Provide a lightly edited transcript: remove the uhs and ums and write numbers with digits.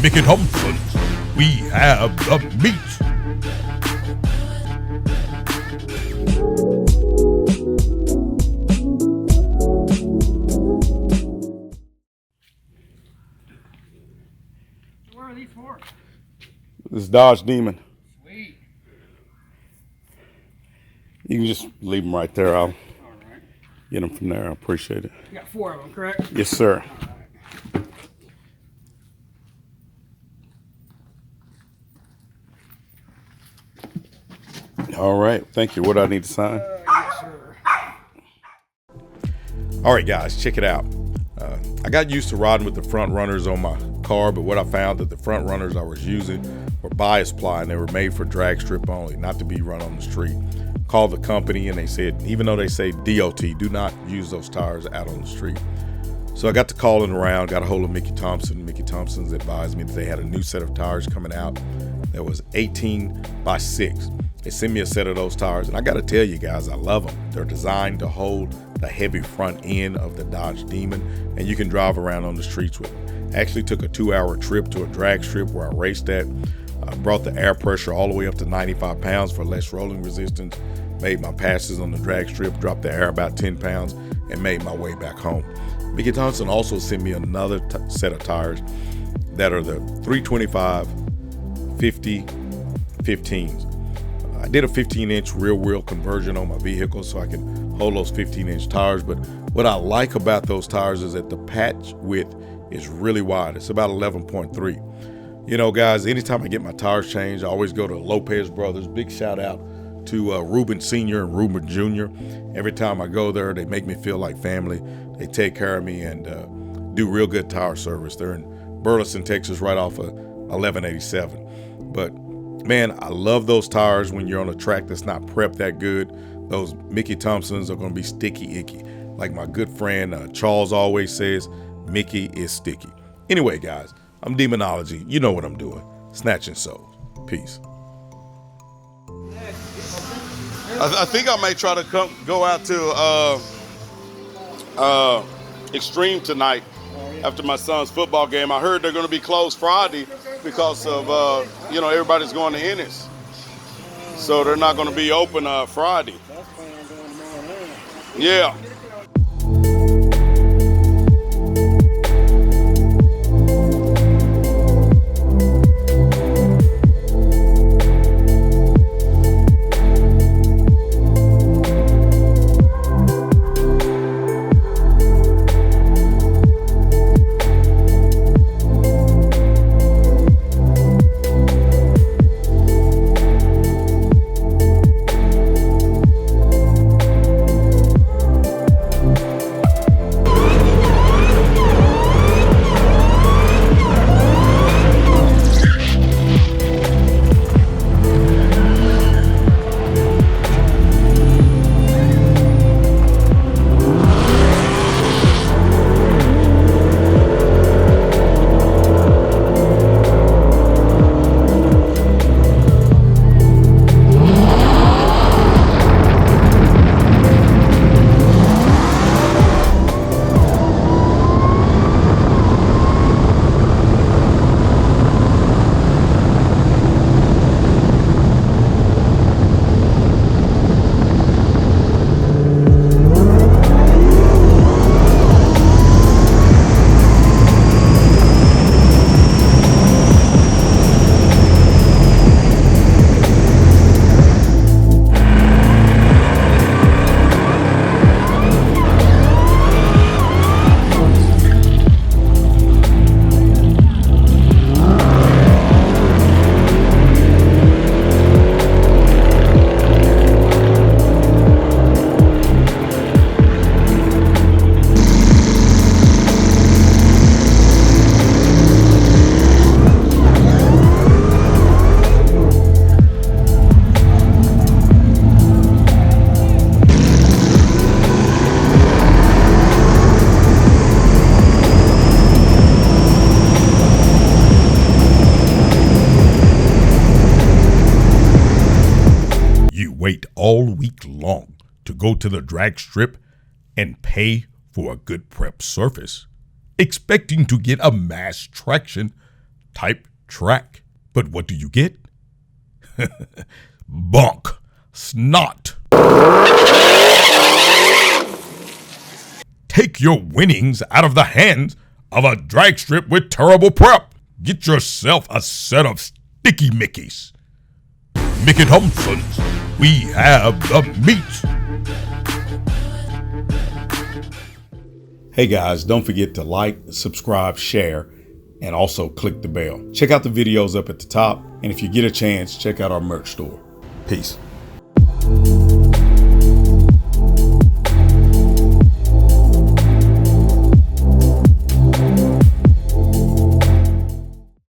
Mickey Thompson, we have the meat. Where are these for? This is Dodge Demon. Sweet. You can just leave them right there. I'll All right. get them from there. I appreciate it. You got 4 of them, correct? Yes, sir. All right. Thank you. What do I need to sign? Yes, sir. All right, guys, check it out. I got used to riding with the front runners on my car, but what I found that the front runners I was using were bias ply, and they were made for drag strip only, not to be run on the street. Called the company, and they said, even though they say DOT, do not use those tires out on the street. So I got to calling around, got a hold of Mickey Thompson. Mickey Thompson's advised me that they had a new set of tires coming out that was 18x6. They sent me a set of those tires, and I got to tell you guys, I love them. They're designed to hold the heavy front end of the Dodge Demon, and you can drive around on the streets with them. I actually took a 2-hour trip to a drag strip where I raced at. Brought the air pressure all the way up to 95 pounds for less rolling resistance. Made my passes on the drag strip, dropped the air about 10 pounds, and made my way back home. Mickey Thompson also sent me another set of tires that are the 325 50 15s. I did a 15-inch rear wheel conversion on my vehicle so I can hold those 15-inch tires, but what I like about those tires is that the patch width is really wide. It's about 11.3. You know, guys, anytime I get my tires changed, I always go to Lopez Brothers. Big shout out to Ruben Sr. and Ruben Jr. Every time I go there, they make me feel like family. They take care of me and do real good tire service. They're in Burleson, Texas, right off of 1187. But man, I love those tires when you're on a track that's not prepped that good. Those Mickey Thompsons are going to be sticky icky. Like my good friend Charles always says, Mickey is sticky. Anyway, guys, I'm Demonology. You know what I'm doing. Snatching souls. Peace. I think I may try to go out to Extreme tonight after my son's football game. I heard they're going to be closed Friday because of, everybody's going to Ennis. So they're not going to be open Friday. Yeah. Wait all week long to go to the drag strip and pay for a good prep surface, expecting to get a mass traction type track. But what do you get? Bunk, snot. Take your winnings out of the hands of a drag strip with terrible prep. Get yourself a set of sticky Mickeys. Mickey Thompson's, we have the meat. Hey guys, don't forget to like, subscribe, share, and also click the bell. Check out the videos up at the top, and if you get a chance, check out our merch store. Peace.